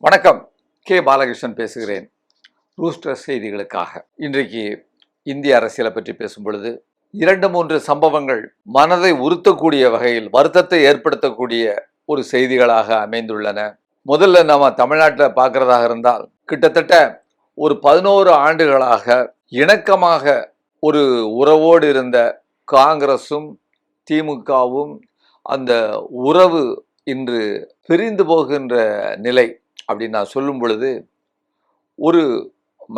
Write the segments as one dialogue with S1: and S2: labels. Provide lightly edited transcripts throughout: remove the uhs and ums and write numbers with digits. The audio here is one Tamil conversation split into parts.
S1: வணக்கம். கே பாலகிருஷ்ணன் பேசுகிறேன். ரூஸ்டர் செய்திகளுக்காக. இன்றைக்கு இந்திய அரசியலை பற்றி பேசும் பொழுது 2-3 சம்பவங்கள் மனதை உறுத்தக்கூடிய வகையில் வருத்தத்தை ஏற்படுத்தக்கூடிய ஒரு செய்திகளாக அமைந்துள்ளன. முதல்ல நம்ம தமிழ்நாட்டில் பார்க்கறதாக இருந்தால் கிட்டத்தட்ட ஒரு 11 ஆண்டுகளாக இணக்கமாக ஒரு உறவோடு இருந்த காங்கிரசும் திமுகவும் அந்த உறவு இன்று பிரிந்து போகின்ற நிலை அப்படின்னு நான் சொல்லும் பொழுது ஒரு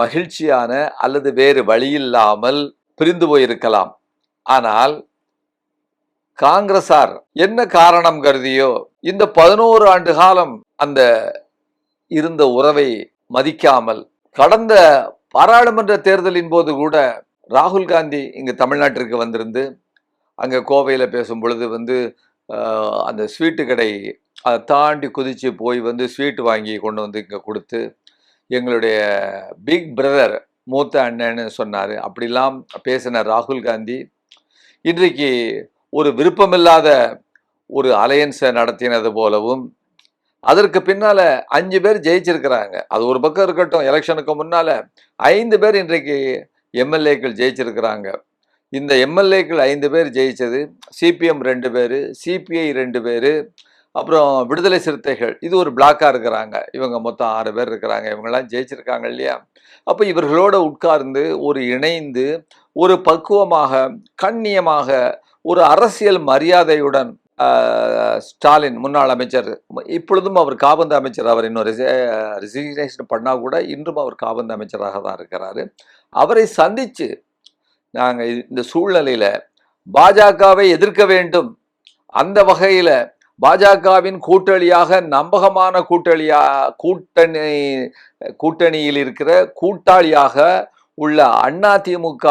S1: மகிழ்ச்சியான அல்லது வேறு வழியில்லாமல் பிரிந்து போயிருக்கலாம். ஆனால் காங்கிரசார் என்ன காரணம் கருதியோ இந்த 11 ஆண்டு காலம் அந்த இருந்த உறவை மதிக்காமல் கடந்த பாராளுமன்ற தேர்தலின் போது கூட ராகுல் காந்தி இங்கு தமிழ்நாட்டிற்கு வந்திருந்து அங்கே கோவையில் பேசும் பொழுது அந்த ஸ்வீட்டு கடை அதை தாண்டி குதித்து போய் ஸ்வீட்டு வாங்கி கொண்டு இங்கே கொடுத்து எங்களுடைய பிக் பிரதர் மூத்த அண்ணன்னு சொன்னார். அப்படிலாம் பேசின ராகுல் காந்தி இன்றைக்கு ஒரு விருப்பமில்லாத ஒரு அலையன்ஸை நடத்தினது போலவும் அதற்கு பின்னால் 5 பேர் ஜெயிச்சிருக்கிறாங்க. அது ஒரு பக்கம் இருக்கட்டும், எலெக்ஷனுக்கு முன்னால் 5 பேர் இன்றைக்கு எம்எல்ஏக்கள் ஜெயிச்சிருக்கிறாங்க. இந்த எம்எல்ஏக்கள் 5 பேர் ஜெயிச்சது சிபிஎம் 2 பேர், சிபிஐ 2 பேர், அப்புறம் விடுதலை சிறுத்தைகள் இது ஒரு பிளாக்காக இருக்கிறாங்க. இவங்க மொத்தம் 6 பேர் இருக்கிறாங்க. இவங்கெல்லாம் ஜெயிச்சிருக்காங்க இல்லையா? அப்போ இவர்களோடு உட்கார்ந்து ஒரு இணைந்து ஒரு பக்குவமாக கண்ணியமாக ஒரு அரசியல் மரியாதையுடன் ஸ்டாலின் முன்னாள் அமைச்சர், இப்பொழுதும் அவர் காபந்து அமைச்சர், அவர் இன்னும் ரிசிக்னேஷன் பண்ணால் கூட இன்றும் அவர் காபந்து அமைச்சராக தான் இருக்கிறாரு. அவரை சந்தித்து நாங்கள் இந்த சூழ்நிலையில் பாஜகவை எதிர்க்க வேண்டும், அந்த வகையில் பாஜகவின் கூட்டணியாக நம்பகமான கூட்டணியில் இருக்கிற கூட்டாளியாக உள்ள அதிமுக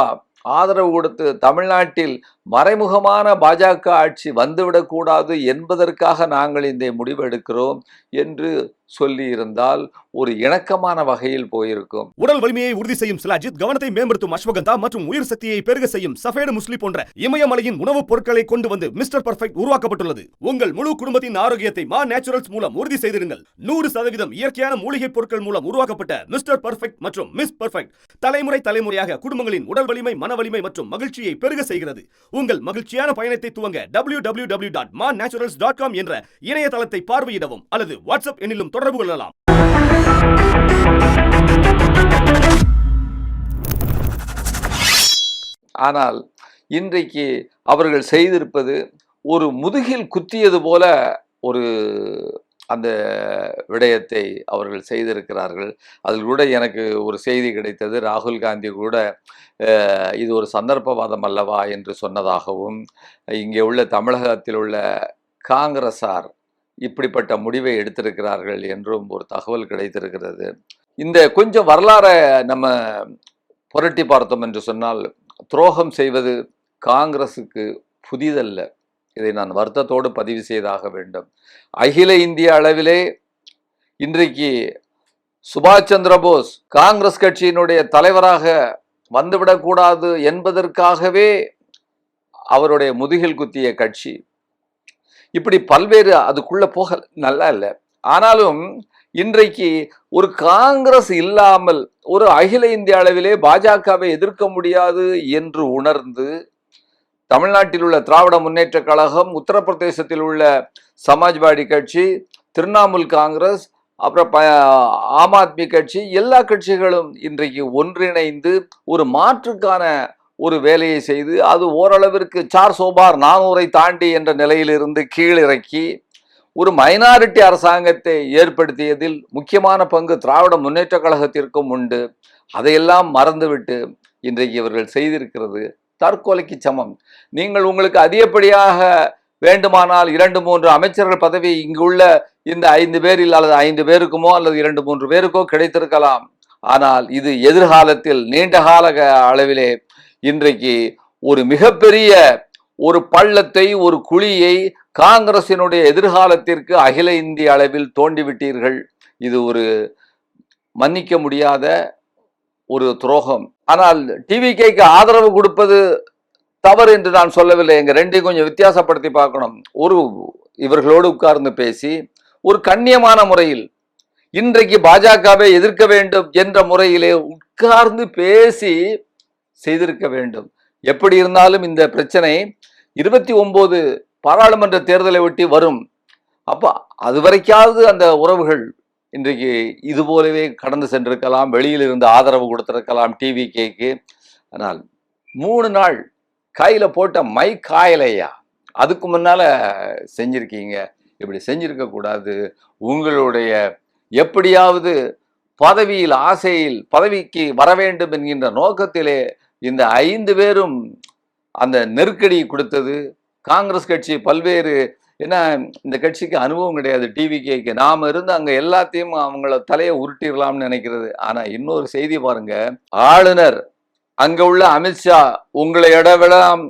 S1: ஆதரவு கொடுத்து தமிழ்நாட்டில் மறைமுகமான பாஜக ஆட்சி வந்துவிடக்கூடாது என்பதற்காக நாங்கள் இந்த முடிவு எடுக்கிறோம் என்று சொல்லி இருந்தால் ஒரு இணக்கமான வகையில் போயிருக்கும்.
S2: உடல் வலிமையை உறுதி செய்யும் சிலாஜித், கவனத்தை மேம்படுத்தும் அஸ்வகந்தா மற்றும் உயிர் சக்தியை பெருக செய்யும் சஃபேடு முஸ்லி போன்ற இமயமலையின் உணவுப் பொருட்களை கொண்டு வந்து மிஸ்டர் பர்ஃபெக்ட் உருவாக்கப்பட்டுள்ளது. உங்கள் முழு குடும்பத்தின் ஆரோக்கியத்தை மா நேச்சுரல்ஸ் மூலம் உறுதி செய்திருங்கள். 100% இயற்கையான மூலிகை பொருட்கள் மூலம் உருவாக்கப்பட்ட மிஸ்டர் பர்ஃபெக்ட் மற்றும் மிஸ் பர்ஃபெக்ட் தலைமுறையாக குடும்பங்களின் உடல் வலிமை, மன வலிமை மற்றும் மகிழ்ச்சியை பெருக செய்கிறது. உங்கள் மகிழ்ச்சியான பயணத்தை துவங்க www.manaturals.com என்ற இணையதளத்தை பார்வையிடவும் அல்லது வாட்ஸ்அப் எண்ணிலும் தொடர்பு கொள்ளலாம்.
S1: ஆனால் இன்றைக்கு அவர்கள் செய்திருப்பது ஒரு முதுகில் குத்தியது போல ஒரு அந்த விடயத்தை அவர்கள் செய்திருக்கிறார்கள். அதில் கூட எனக்கு ஒரு செய்தி கிடைத்தது. ராகுல் காந்தி கூட இது ஒரு சந்தர்ப்பவாதம் அல்லவா என்று சொன்னதாகவும், இங்கே உள்ள தமிழகத்தில் உள்ள காங்கிரசார் இப்படிப்பட்ட முடிவை எடுத்திருக்கிறார்கள் என்றும் ஒரு தகவல் கிடைத்திருக்கிறது. இந்த கொஞ்சம் வரலாறை நம்ம புரட்டி பார்த்தோம் என்று சொன்னால், துரோகம் செய்வது காங்கிரசுக்கு புதிதல்ல. இதை நான் வருத்தத்தோடு பதிவு செய்தாக வேண்டும். அகில இந்திய அளவிலே இன்றைக்கு சுபாஷ் சந்திர போஸ் காங்கிரஸ் கட்சியினுடைய தலைவராக வந்துவிடக்கூடாது என்பதற்காகவே அவருடைய முதுகில் குத்திய கட்சி. இப்படி பல்வேறு அதுக்குள்ள போக நல்லா இல்லை. ஆனாலும் இன்றைக்கு ஒரு காங்கிரஸ் இல்லாமல் ஒரு அகில இந்திய அளவிலே பாஜகவை எதிர்க்க முடியாது என்று உணர்ந்து தமிழ்நாட்டில் உள்ள திராவிட முன்னேற்ற கழகம், உத்தரப்பிரதேசத்தில் உள்ள சமாஜ்வாடி கட்சி, திரிணாமுல் காங்கிரஸ், அப்புறம் ஆம் ஆத்மி கட்சி, எல்லா கட்சிகளும் இன்றைக்கு ஒன்றிணைந்து ஒரு மாற்றுக்கான ஒரு வேலையை செய்து அது ஓரளவிற்கு 400 தாண்டி என்ற நிலையிலிருந்து கீழிறக்கி ஒரு மைனாரிட்டி அரசாங்கத்தை ஏற்படுத்தியதில் முக்கியமான பங்கு திராவிட முன்னேற்ற கழகத்திற்கும் உண்டு. அதையெல்லாம் மறந்துவிட்டு இன்றைக்கு இவர்கள் செய்திருக்கிறது தற்கொலைக்கு சமம். நீங்கள் உங்களுக்கு அதிகப்படியாக வேண்டுமானால் 2-3 அமைச்சர்கள் பதவி இங்குள்ள இந்த 5 பேரில் அல்லது 5 பேருக்குமோ அல்லது 2-3 பேருக்கோ கிடைத்திருக்கலாம். ஆனால் இது எதிர்காலத்தில் நீண்ட கால அளவிலே இன்றைக்கு ஒரு மிகப்பெரிய ஒரு பள்ளத்தை, ஒரு குழியை காங்கிரசினுடைய எதிர்காலத்திற்கு அகில இந்திய அளவில் தோண்டிவிட்டீர்கள். இது ஒரு மன்னிக்க முடியாத ஒரு துரோகம். ஆனால் டிவிகேக்கு ஆதரவு கொடுப்பது தவறு என்று நான் சொல்லவில்லை. எங்க ரெண்டையும் கொஞ்சம் வித்தியாசப்படுத்தி பார்க்கணும். இவர்களோடு உட்கார்ந்து பேசி ஒரு கண்ணியமான முறையில் இன்றைக்கு பாஜகவை எதிர்க்க வேண்டும் என்ற முறையிலே உட்கார்ந்து பேசி செய்திருக்க வேண்டும். எப்படி இருந்தாலும் இந்த பிரச்சனை 29 பாராளுமன்ற தேர்தலை ஒட்டி வரும். அப்ப அது வரைக்காவது அந்த உறவுகள் இன்றைக்கு இது போலவே கடந்து சென்றிருக்கலாம், வெளியில் இருந்து ஆதரவு கொடுத்திருக்கலாம் டிவிகேக்கு. ஆனால் 3 நாள் கையில போட்ட மை காயலையா, அதுக்கு முன்னால செஞ்சிருக்கீங்க. இப்படி செஞ்சிருக்க கூடாது. உங்களுடைய எப்படியாவது பதவியில் ஆசையில் பதவிக்கு வர வேண்டும் என்கின்ற நோக்கத்திலே இந்த 5 பேரும் அந்த நெருக்கடி கொடுத்தது. காங்கிரஸ் கட்சி பல்வேறு, ஏன்னா இந்த கட்சிக்கு அனுபவம் கிடையாது டிவிகேக்கு, நாம இருந்து அங்க எல்லாத்தையும் அவங்கள தலையை உருட்டிடலாம்னு நினைக்கிறது. ஆனா இன்னொரு செய்தி பாருங்க, ஆளுநர் அங்க உள்ள அமித்ஷா உங்களை இடவிடாம்,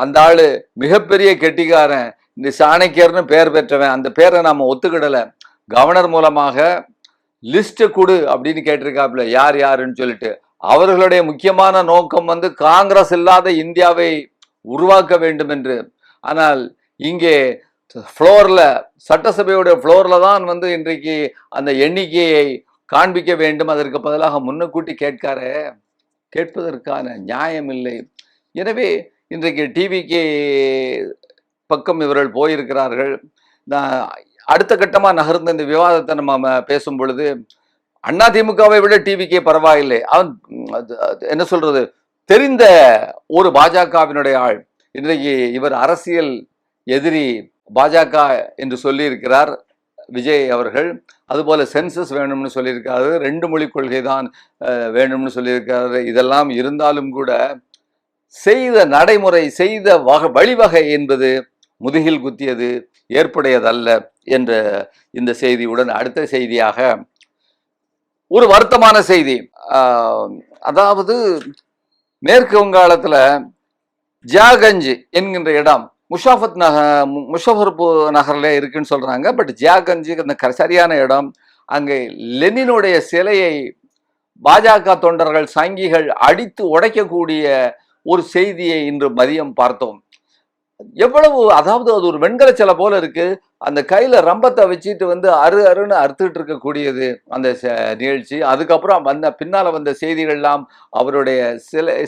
S1: அந்த ஆளு மிகப்பெரிய கெட்டிக்காரன், இந்த சாணக்கியர்னு பெயர் பெற்றவன், அந்த பேரை நாம ஒத்துக்கிடல. கவர்னர் மூலமாக லிஸ்ட் கொடு அப்படின்னு கேட்டிருக்காப்புல, யார் யாருன்னு சொல்லிட்டு. அவர்களுடைய முக்கியமான நோக்கம் காங்கிரஸ் இல்லாத இந்தியாவை உருவாக்க வேண்டும் என்று. ஆனால் இங்கே ஃப்ளோர்ல, சட்டசபையோட ஃப்ளோர்ல தான் இன்றைக்கு அந்த எண்ணிக்கையை காண்பிக்க வேண்டும். அதற்கு பதிலாக முன்னக்கூட்டி கேட்பதற்கான நியாயம் இல்லை. எனவே இன்றைக்கு டிவிகே பக்கம் இவர்கள் போயிருக்கிறார்கள். நான் அடுத்த கட்டமா நகர்ந்த இந்த விவாதத்தை நம்ம பேசும் பொழுது, அதிமுகவை விட டிவிகே பரவாயில்லை. அவன் என்ன சொல்றது, தெரிந்த ஒரு பாஜகவினுடைய ஆள். இன்றைக்கு இவர் அரசியல் எதிரி பாஜக என்று சொல்லி இருக்கிறார் விஜய் அவர்கள். அதுபோல சென்சஸ் வேணும்னு சொல்லியிருக்காரு, 2 மொழி கொள்கை தான் வேணும்னு சொல்லியிருக்காரு. இதெல்லாம் இருந்தாலும் கூட செய்த நடைமுறை, செய்த வழிவகை என்பது முதுகில் குத்தியது, ஏற்புடையதல்ல என்ற இந்த செய்தியுடன் அடுத்த செய்தியாக ஒரு வருத்தமான செய்தி. அதாவது மேற்கு வங்காளத்துல ஜியாகஞ்ச் என்கின்ற இடம் முஷாஃபர்பூர் நகர்ல இருக்குன்னு சொல்றாங்க. பட் ஜியாகஞ்ச் அந்த சரியான இடம். அங்கே லெனினுடைய சிலையை பாஜக தொண்டர்கள், சங்கிகள் அடித்து உடைக்கக்கூடிய ஒரு செய்தியை இன்று மதியம் பார்த்தோம். எவ்வளவு, அதாவது அது ஒரு வெண்கல சிலை போல இருக்கு. அந்த கையில ரம்பத்தை வச்சுட்டு அருன்னு அறுத்துட்டு இருக்கக்கூடியது அந்த நிகழ்ச்சி. அதுக்கப்புறம் பின்னால வந்த செய்திகள் எல்லாம் அவருடைய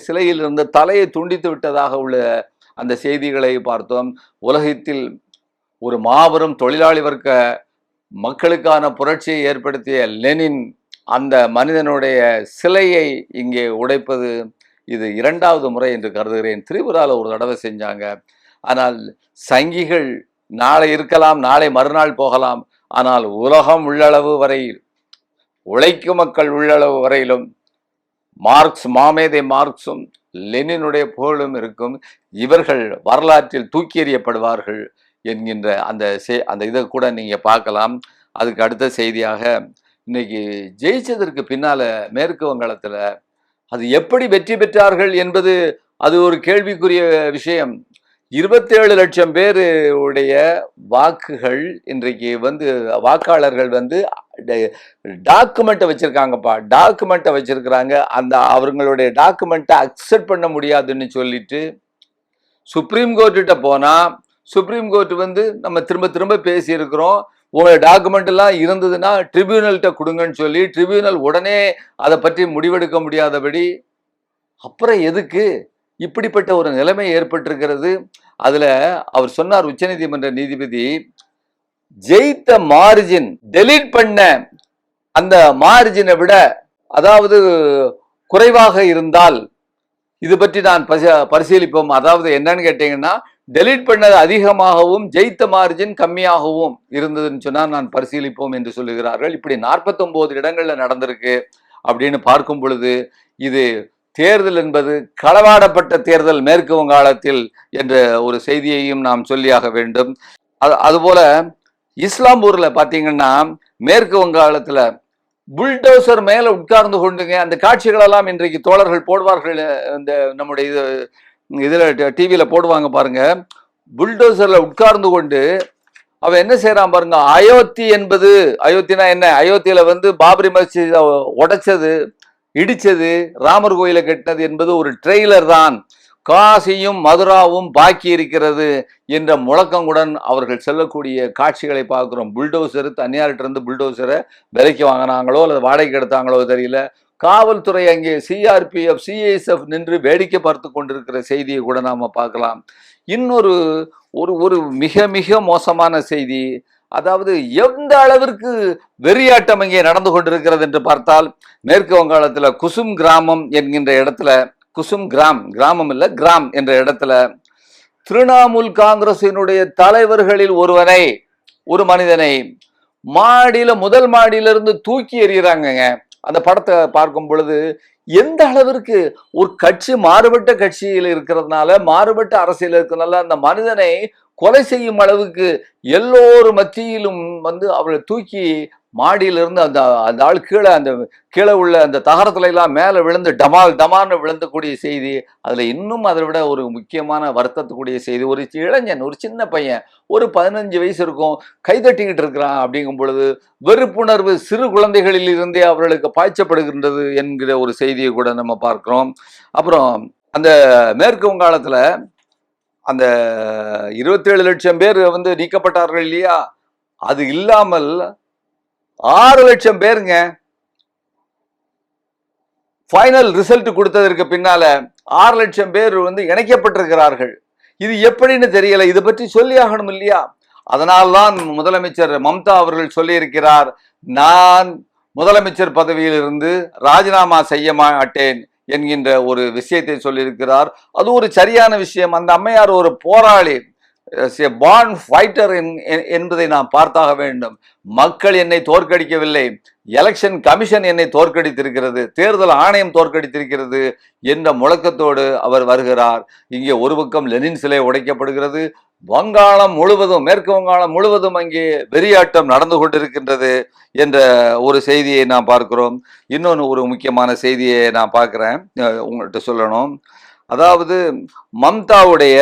S1: சிலையில் இருந்து தலையை துண்டித்து விட்டதாக உள்ள அந்த செய்திகளை பார்த்தோம். உலகத்தில் ஒரு மாபெரும் தொழிலாளி வர்க்க மக்களுக்கான புரட்சியை ஏற்படுத்திய லெனின் அந்த மனிதனுடைய சிலையை இங்கே உடைப்பது இது 2வது முறை என்று கருதுகிறேன். திரிபுரால ஒரு தடவை செஞ்சாங்க. ஆனால் சங்கிகள் நாளை இருக்கலாம், நாளை மறுநாள் போகலாம். ஆனால் உலகம் உள்ளளவு வரையில், உழைக்கும் மக்கள் உள்ளளவு வரையிலும் மாமேதை மார்க்சும் லெனினுடைய புகழும் இருக்கும். இவர்கள் வரலாற்றில் தூக்கி எறியப்படுவார்கள் என்கின்ற அந்த இதை கூட நீங்க பார்க்கலாம். அதுக்கு அடுத்த செய்தியாக, இன்னைக்கு ஜெயிச்சதற்கு பின்னால மேற்கு வங்காளத்துல அது எப்படி வெற்றி பெற்றார்கள் என்பது அது ஒரு கேள்விக்குரிய விஷயம். 27 லட்சம் பேருடைய வாக்குகள் இன்றைக்கு வாக்காளர்கள் டாக்குமெண்ட்டை வச்சிருக்காங்கப்பா, டாக்குமெண்ட்டை வச்சிருக்கிறாங்க. அந்த அவங்களுடைய டாக்குமெண்ட்டை அக்செப்ட் பண்ண முடியாதுன்னு சொல்லிட்டு சுப்ரீம் கோர்ட்டுகிட்ட போனா, சுப்ரீம் கோர்ட் நம்ம திரும்ப திரும்ப பேசி இருக்கிறோம், உங்களோட டாக்குமெண்ட் எல்லாம் இருந்ததுன்னா ட்ரிபியூனல்கிட்ட கொடுங்கன்னு சொல்லி, ட்ரிபியூனல் உடனே அதை பற்றி முடிவெடுக்க முடியாதபடி, அப்புறம் எதுக்கு இப்படிப்பட்ட ஒரு நிலைமை ஏற்பட்டிருக்கிறது. அதுல அவர் சொன்னார், உச்சநீதிமன்ற நீதிபதி, ஜெயித்த மார்ஜின் டெலீட் பண்ண அந்த மார்ஜினை விட அதாவது குறைவாக இருந்தால் இது பற்றி நான் பரிசீலிப்போம். அதாவது என்னன்னு கேட்டீங்கன்னா, டெலீட் பண்ணது அதிகமாகவும் ஜெயித்த மார்ஜின் கம்மியாகவும் இருந்ததுன்னு சொன்னா நான் பரிசீலிப்போம் என்று சொல்லுகிறார்கள். இப்படி 49 இடங்கள்ல நடந்திருக்கு அப்படின்னு பார்க்கும் பொழுது, இது தேர்தல் என்பது களவாடப்பட்ட தேர்தல் மேற்கு வங்காளத்தில் என்ற ஒரு செய்தியையும் நாம் சொல்லியாக வேண்டும். அதுபோல இஸ்லாம்பூர்ல பாத்தீங்கன்னா மேற்கு வங்காளத்துல புல்டோசர் மேல உட்கார்ந்து கொண்டுங்க அந்த காட்சிகளெல்லாம் இன்றைக்கு தோழர்கள் போடுவார்கள். இந்த நம்முடைய இதுல டிவியில போடுவாங்க பாருங்க. புல்டோசர்ல உட்கார்ந்து கொண்டு அவன் என்ன செய்யறான் பாருங்க. அயோத்தி என்பது, அயோத்தினா என்ன, அயோத்தியில பாபரி மஸ்ஜித் உடைச்சது, இடிச்சது, ராமர் கோயிலை கட்டினது என்பது ஒரு ட்ரெய்லர் தான். காசியும் மதுராவும் பாக்கி இருக்கிறது என்ற முழக்கங்குடன் அவர்கள் செல்லக்கூடிய காட்சிகளை பார்க்கிறோம். புல்டோசர், தனியார்கிட்ட இருந்து புல்டோசரை விலைக்கு வாங்கினாங்களோ அல்லது வாடகைக்கு எடுத்தாங்களோ தெரியல. காவல்துறை அங்கே சிஆர்பிஎஃப், சிஐஎஸ்எஃப் நின்று வேடிக்கை பார்த்து கொண்டிருக்கிற செய்தியை கூட நாம பார்க்கலாம். இன்னொரு ஒரு ஒரு மிக மிக மோசமான செய்தி, அதாவது எந்த அளவிற்கு வெறியாட்டம் இங்கே நடந்து கொண்டிருக்கிறது என்று பார்த்தால், மேற்கு வங்காளத்தில் குசும் கிராமம் என்கின்ற இடத்துல, குசும் கிராமம் இல்ல கிராம் என்ற இடத்துல திரிணாமுல் காங்கிரசினுடைய தலைவர்களில் ஒரு மனிதனை முதல் மாடியிலிருந்து தூக்கி எறிகிறாங்க. அந்த படத்தை பார்க்கும் பொழுது எந்த அளவிற்கு ஒரு கட்சி மாறுபட்ட கட்சியில் இருக்கிறதுனால, மாறுபட்ட அரசியல் இருக்கிறதுனால அந்த மனிதனை கொலை செய்யும் அளவுக்கு எல்லோரும் மத்தியிலும் அவளை தூக்கி மாடியிலிருந்து அந்த ஆள் கீழே உள்ள அந்த தகரத்துல எல்லாம் மேல விழுந்து டமால்னு விழுந்தக்கூடிய செய்தி. அதுல இன்னும் அதை விட ஒரு முக்கியமான வருத்தத்துக்குரிய செய்தி, ஒரு இளைஞன், ஒரு சின்ன பையன், ஒரு 15 வயசு இருக்கும், கைதட்டிக்கிட்டு இருக்கிறான். அப்படிங்கும் பொழுது வெறுப்புணர்வு சிறு குழந்தைகளில் இருந்தே அவர்களுக்கு பாய்ச்சப்படுகின்றது என்கிற ஒரு செய்தியை கூட நம்ம பார்க்கிறோம். அப்புறம் அந்த மேற்கு வங்காளத்துல அந்த 27 லட்சம் பேர் நீக்கப்பட்டார்கள் இல்லையா, அது இல்லாமல் 6 லட்சம் பேருங்க ஃபைனல் ரிசல்ட் கொடுத்ததற்கு பின்னால 6 லட்சம் பேர் இணைக்கப்பட்டிருக்கிறார்கள். இது எப்படின்னு தெரியல, இதை பற்றி சொல்லி ஆகணும் இல்லையா? அதனால்தான் முதலமைச்சர் மம்தா அவர்கள் சொல்லியிருக்கிறார், நான் முதலமைச்சர் பதவியிலிருந்து ராஜினாமா செய்ய மாட்டேன் என்கின்ற ஒரு விஷயத்தை சொல்லியிருக்கிறார். அது ஒரு சரியான விஷயம். அந்த அம்மையார் ஒரு போராளி, பார்ன் ஃபைட்டர் என்பதை நாம் பார்த்தாக வேண்டும். மக்கள் என்னை தோற்கடிக்கவில்லை, எலெக்ஷன் கமிஷன் என்னை தோற்கடித்திருக்கிறது, தேர்தல் ஆணையம் தோற்கடித்திருக்கிறது என்ற முழக்கத்தோடு அவர் வருகிறார். இங்கே ஒரு பக்கம் லெனின் சிலை உடைக்கப்படுகிறது, வங்காளம் முழுவதும், மேற்கு வங்காளம் முழுவதும் அங்கே வெறியாட்டம் நடந்து கொண்டிருக்கின்றது என்ற ஒரு செய்தியை நாம் பார்க்கிறோம். இன்னொன்று ஒரு முக்கியமான செய்தியை நான் பார்க்கிறேன், உங்கள்கிட்ட சொல்லணும். அதாவது மம்தாவுடைய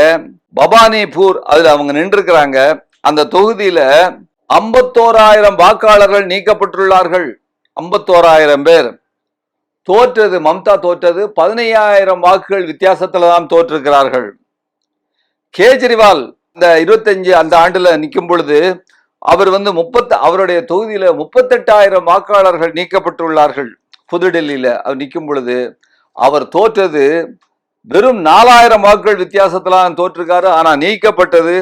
S1: பவானிபூர், அதுல அவங்க நின்றுக்கிறாங்க. அந்த தொகுதியில 51,000 வாக்காளர்கள் நீக்கப்பட்டுள்ளார்கள். 51,000 பேர் தோற்றது. மம்தா தோற்றது 15,000 வாக்குகள் வித்தியாசத்துல தான் தோற்றிருக்கிறார்கள். கேஜ்ரிவால் இந்த 25 அந்த ஆண்டுல நிற்கும் பொழுது அவர் அவருடைய தொகுதியில 38,000 வாக்காளர்கள் நீக்கப்பட்டுள்ளார்கள். புதுடெல்லியில அவர் நிற்கும் பொழுது அவர் தோற்றது வெறும் 4,000 வாக்குகள் வித்தியாசத்துல தோற்றிருக்காரு. ஆனா நீக்கப்பட்டது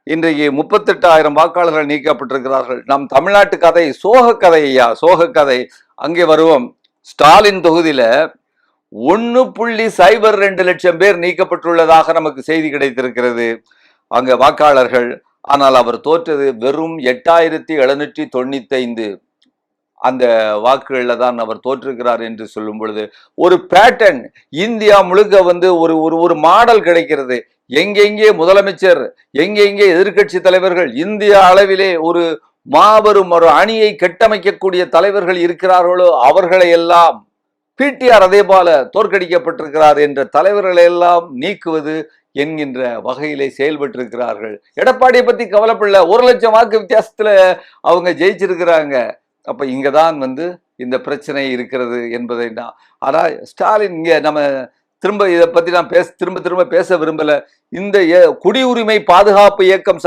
S1: இன்றைக்கு 38,000 வாக்காளர்கள் நீக்கப்பட்டிருக்கிறார்கள். நம் தமிழ்நாட்டு கதை சோக கதை ஐயா, சோக கதை. அங்கே வருவோம். ஸ்டாலின் தொகுதியில 1.02 லட்சம் பேர் நீக்கப்பட்டுள்ளதாக நமக்கு செய்தி கிடைத்திருக்கிறது அங்க வாக்காளர்கள். ஆனால் அவர் தோற்றது வெறும் 8,795 அந்த வாக்குகள்ல தான் அவர் தோற்றிருக்கிறார் என்று சொல்லும் பொழுது ஒரு பேட்டர்ன் இந்தியா முழுக்க ஒரு மாடல் கிடைக்கிறது. எங்கெங்கே முதலமைச்சர், எங்கெங்கே எதிர்கட்சி தலைவர்கள், இந்திய அளவிலே ஒரு மாபெரும் ஒரு அணியை கட்டமைக்கக்கூடிய தலைவர்கள் இருக்கிறார்களோ அவர்களை எல்லாம் பிடிஆர் அதே போல தோற்கடிக்கப்பட்டிருக்கிறார் என்ற தலைவர்களை எல்லாம் நீக்குவது என்கின்ற வகையிலே செயல்பட்டிருக்கிறார்கள். எடப்பாடியை பத்தி கவலைப்படல, 1 லட்சம் வாக்கு வித்தியாசத்துல அவங்க ஜெயிச்சிருக்கிறாங்க. அப்ப இங்கதான் இந்த பிரச்சனை இருக்கிறது என்பதை நான், ஆனா ஸ்டாலின் இங்க நம்ம திரும்ப இதை பத்தி நான் திரும்ப பேச விரும்பல. இந்த குடியுரிமை பாதுகாப்பு இயக்கம்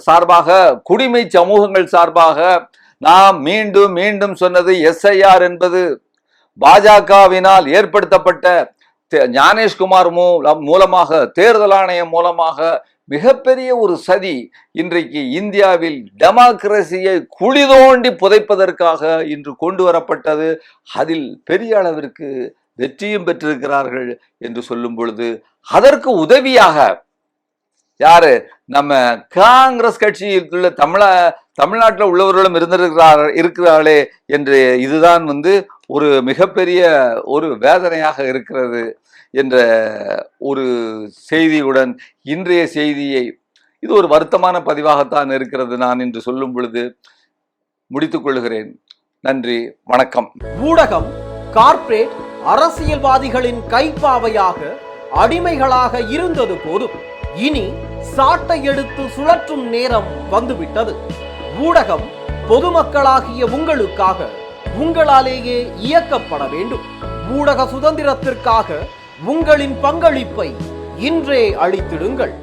S1: சார்பாக, குடிமை சமூகங்கள் சார்பாக நாம் மீண்டும் மீண்டும் சொன்னது, எஸ்ஐஆர் என்பது பாஜகவினால் ஏற்படுத்தப்பட்ட ஞானேஷ்குமார் மூலமாக, தேர்தல் ஆணையம் மூலமாக மிகப்பெரிய ஒரு சதி. இன்றைக்கு இந்தியாவில் டெமோக்ரஸியை குழி தோண்டி புதைப்பதற்காக இன்று கொண்டு வரப்பட்டது. அதில் பெரிய அளவிற்கு வெற்றியும் பெற்றிருக்கிறார்கள் என்று சொல்லும் பொழுது அதற்கு உதவியாக யாரு, நம்ம காங்கிரஸ் கட்சியில் தமிழ்நாட்டில் உள்ளவர்களும் இருக்கிறார்களே என்று, இதுதான் ஒரு மிகப்பெரிய ஒரு வேதனையாக இருக்கிறது என்ற ஒரு செய்தியுடன் இன்றைய செய்தியை, இது ஒரு வருத்தமான பதிவாகத்தான் இருக்கிறது, நான் இன்று சொல்லும் பொழுது முடித்துக் கொள்கிறேன். நன்றி, வணக்கம்.
S3: ஊடகம் கார்ப்பரேட் அரசியல்வாதிகளின் கைப்பாவையாக, அடிமைகளாக இருந்தது போதும். இனி சாட்டை எடுத்து சுழற்றும் நேரம் வந்துவிட்டது. ஊடகம் பொதுமக்களாகிய உங்களுக்காக, உங்களாலேயே இயக்கப்பட வேண்டும். ஊடக சுதந்திரத்திற்காக உங்களின் பங்களிப்பை இன்றே அளித்திடுங்கள்.